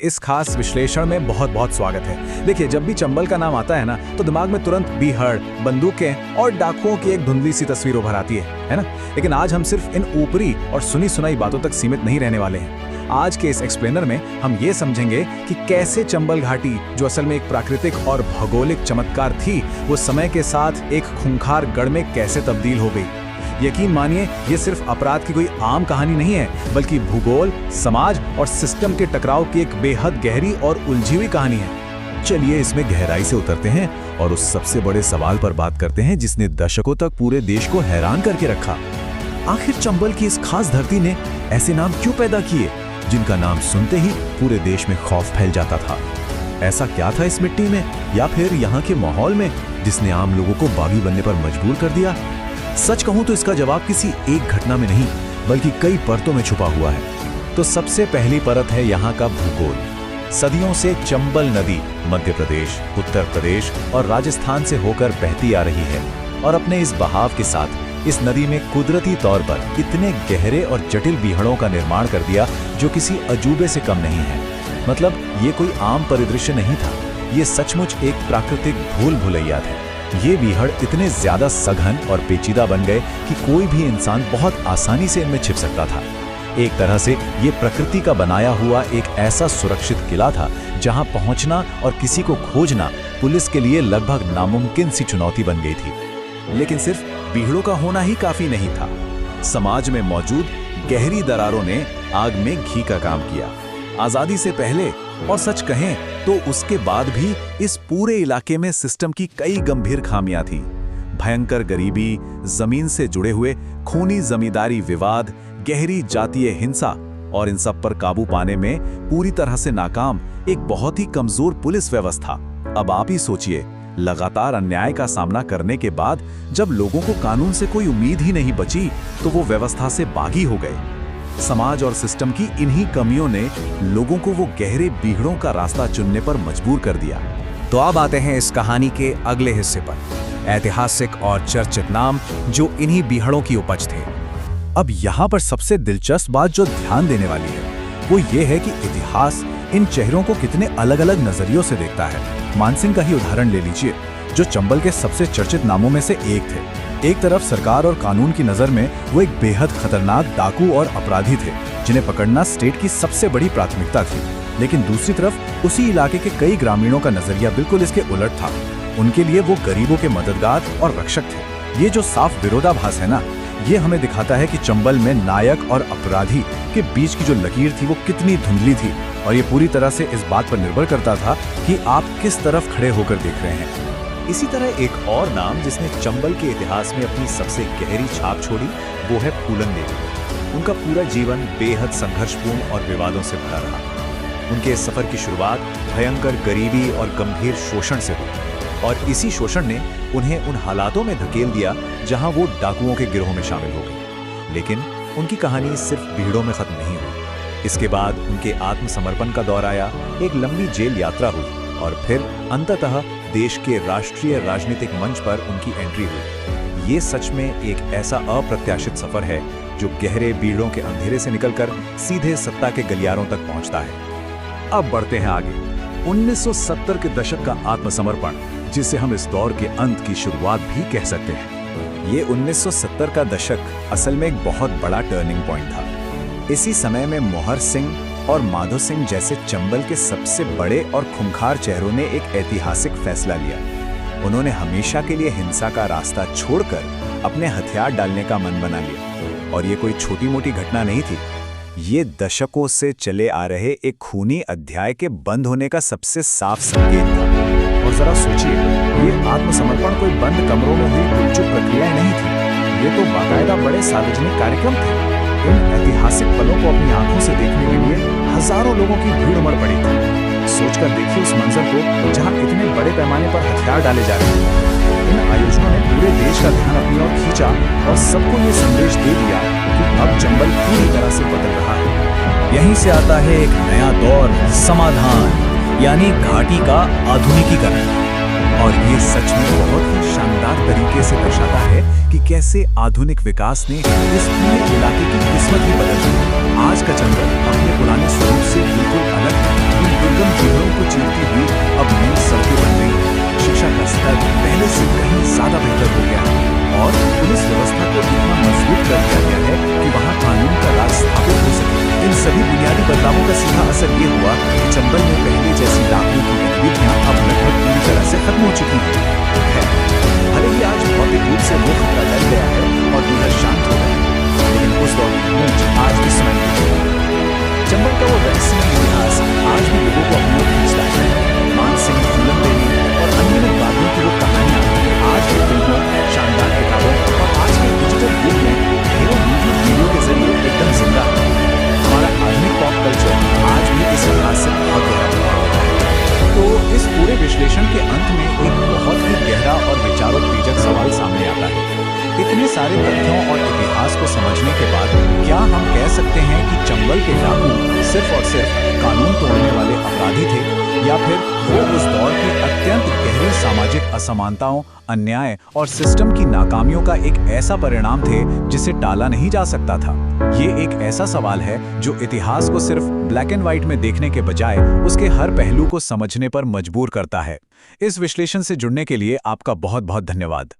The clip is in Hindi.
इस खास विश्लेषण में बहुत बहुत स्वागत है। देखिए, जब भी चंबल का नाम आता है ना, तो दिमाग में तुरंत बीहड़, बंदूकें और डाकुओं की एक धुंधली सी तस्वीर उभर आती है ना? लेकिन आज हम सिर्फ इन ऊपरी और सुनी सुनाई बातों तक सीमित नहीं रहने वाले हैं। आज के इस एक्सप्लेनर में हम ये समझेंगे कि कैसे चंबल घाटी, जो असल में एक प्राकृतिक और भौगोलिक चमत्कार थी, वो समय के साथ एक खूंखार गढ़ में कैसे तब्दील हो गई। यकीन मानिए, ये सिर्फ अपराध की कोई आम कहानी नहीं है, बल्कि भूगोल, समाज और सिस्टम के टकराव की एक बेहद गहरी और उलझी हुई कहानी है। चलिए इसमें गहराई से उतरते हैं और उस सबसे बड़े सवाल पर बात करते हैं जिसने दशकों तक पूरे देश को हैरान करके रखा। आखिर चंबल की इस खास धरती ने ऐसे नाम क्यों पैदा किए जिनका नाम सुनते ही पूरे देश में खौफ फैल जाता था? ऐसा क्या था इस मिट्टी में या फिर यहाँ के माहौल में जिसने आम लोगों को बागी बनने पर मजबूर कर दिया? सच कहूं तो इसका जवाब किसी एक घटना में नहीं, बल्कि कई परतों में छुपा हुआ है। तो सबसे पहली परत है यहाँ का भूगोल। सदियों से चंबल नदी मध्य प्रदेश, उत्तर प्रदेश और राजस्थान से होकर बहती आ रही है और अपने इस बहाव के साथ इस नदी में कुदरती तौर पर इतने गहरे और जटिल बीहड़ों का निर्माण कर दिया जो किसी अजूबे से कम नहीं है। मतलब ये कोई आम परिदृश्य नहीं था, ये सचमुच एक प्राकृतिक भूल भुलैया थे। ये बीहड़ इतने ज्यादा सघन और पेचीदा बन गए कि कोई भी इंसान बहुत आसानी से इनमें छिप सकता था। एक तरह से ये प्रकृति का बनाया हुआ एक ऐसा सुरक्षित किला था जहां पहुंचना और किसी को खोजना पुलिस के लिए लगभग नामुमकिन सी चुनौती बन गई थी। लेकिन सिर्फ बीहड़ों का होना ही काफी नहीं था। समाज में मौजूद गहरी दरारों ने आग में घी का काम किया। आजादी से पहले और सच कहें तो उसके बाद भी इस पूरे इलाके में सिस्टम की कई गंभीर खामियां थी। भयंकर गरीबी, जमीन से जुड़े हुए खूनी जमींदारी विवाद, गहरी जातीय हिंसा और इन सब पर काबू पाने में पूरी तरह से नाकाम एक बहुत ही कमजोर पुलिस व्यवस्था। अब आप ही सोचिए, लगातार अन्याय का सामना करने के बाद जब लोगों को कानून से कोई उम्मीद ही नहीं बची तो वो व्यवस्था से बागी हो गए। समाज और सिस्टम की इन्हीं कमियों ने लोगों को वो गहरे बीहड़ों का रास्ता चुनने पर मजबूर कर दिया। तो अब आते हैं इस कहानी के अगले हिस्से पर, ऐतिहासिक और चर्चित नाम जो इन्हीं बीहड़ों की उपज थे। अब यहाँ पर सबसे दिलचस्प बात जो ध्यान देने वाली है वो ये है कि इतिहास इन चेहरों को कितने अलग अलग नजरियों से देखता है। मानसिंह का ही उदाहरण ले लीजिए, जो चंबल के सबसे चर्चित नामों में से एक थे। एक तरफ सरकार और कानून की नजर में वो एक बेहद खतरनाक डाकू और अपराधी थे जिन्हें पकड़ना स्टेट की सबसे बड़ी प्राथमिकता थी। लेकिन दूसरी तरफ उसी इलाके के कई ग्रामीणों का नजरिया बिल्कुल इसके उलट था। उनके लिए वो गरीबों के मददगार और रक्षक थे। ये जो साफ विरोधाभास है ना, ये हमें दिखाता है कि चंबल में नायक और अपराधी के बीच की जो लकीर थी वो कितनी धुंधली थी। और ये पूरी तरह से इस बात पर निर्भर करता था कि आप किस तरफ खड़े होकर देख रहे हैं। इसी तरह एक और नाम जिसने चंबल के इतिहास में अपनी सबसे गहरी छाप छोड़ी, वो है फूलन देवी। उनका पूरा जीवन बेहद संघर्षपूर्ण और विवादों से भरा रहा। उनके इस सफर की शुरुआत भयंकर गरीबी और गंभीर शोषण से हुई और इसी शोषण ने उन्हें उन हालातों में धकेल दिया जहां वो डाकुओं के गिरोह में शामिल हो गई। लेकिन उनकी कहानी सिर्फ भीड़ों में खत्म नहीं हुई। इसके बाद उनके आत्मसमर्पण का दौर आया, एक लंबी जेल यात्रा हुई और फिर अंततः देश के राष्ट्रीय राजनीतिक मंच पर उनकी एंट्री हुई। ये सच में एक ऐसा अप्रत्याशित सफर है जो गहरे बीड़ों के अंधेरे से निकलकर सीधे सत्ता के गलियारों तक पहुंचता है। अब बढ़ते हैं आगे। 1970 के दशक का आत्मसमर्पण, जिसे हम इस दौर के अंत की शुरुआत भी कह सकते हैं। ये 1970 का दशक असल में एक बहुत बड़ा टर्निंग पॉइंट था। इसी समय में मोहर सिंह और माधो सिंह जैसे चंबल के सबसे बड़े और खूंखार चेहरों ने एक ऐतिहासिक फैसला लिया। उन्होंने हमेशा के लिए हिंसा का रास्ता छोड़कर अपने हथियार डालने का मन बना लिया। और ये कोई छोटी मोटी घटना नहीं थी, ये दशकों से चले आ रहे एक खूनी अध्याय के बंद होने का सबसे साफ संकेत था। और जरा सोचिए, ये आत्मसमर्पण कोई बंद कमरों में हुई गुपचुप प्रक्रिया नहीं थी, ये तो बाकायदा बड़े सार्वजनिक कार्यक्रम थे। इन ऐतिहासिक पलों को अपनी आंखों से देखने के लिए हजारों लोगों की भीड़ उमड़ पड़ी थी। सोचकर देखिए उस मंजर को जहां इतने बड़े पैमाने पर हथियार डाले जा रहे थे। इन आयोजनों ने पूरे देश का ध्यान अपनी ओर खींचा और सबको ये संदेश दे दिया कि अब चंबल पूरी तरह से बदल रहा है। यहीं से आता है एक नया दौर, समाधान, यानी घाटी का आधुनिकीकरण। और ये सच में बहुत ही शानदार तरीके से दर्शाता है कि कैसे आधुनिक विकास ने इस पूरे इलाके की किस्मत ही बदल दी। आज का चंबल अपने पुराने स्वरूप से बिल्कुल अलग है। चंबल में पहले जैसी डाकू की गतिविधियां अब लगभग पूरी तरह से खत्म हो चुकी हैं। भले ही आज भौतिक रूप से वो खतरा टल गया है और दुनिया शांत हो गई, लेकिन उस दौर की गूंज आज भी सुनाई देती है। चंबल का वो रहस्यमय इतिहास आज भी लोगों को अपनी ओर खींचता है। मानसिंह, फूलन देवी और अनगिनत बागियों की वो कहानियां आज भी फिल्मों, शानदार किताबों और आज के डिजिटल युग में ढेरों यूट्यूब वीडियो के जरिए एकदम जिंदा है। हमारा आधुनिक पॉप कल्चर आज भी इस इतिहास से बहुत गहरा प्रभाव होता है। तो इस पूरे विश्लेषण के अंत में एक बहुत ही गहरा और विचारोत्तेजक सवाल सामने आता है। इतने सारे तथ्यों और इतिहास को समझने के बाद क्या हम कह सकते हैं कि चंबल के डाकू सिर्फ और सिर्फ कानून तोड़ने वाले अपराधी थे, या फिर वो उस दौर की अत्यंत गहरी सामाजिक असमानताओं, अन्याय और सिस्टम की नाकामियों का एक ऐसा परिणाम थे जिसे टाला नहीं जा सकता था? ये एक ऐसा सवाल है जो इतिहास को सिर्फ ब्लैक एंड व्हाइट में देखने के बजाय उसके हर पहलू को समझने पर मजबूर करता है। इस विश्लेषण से जुड़ने के लिए आपका बहुत बहुत धन्यवाद।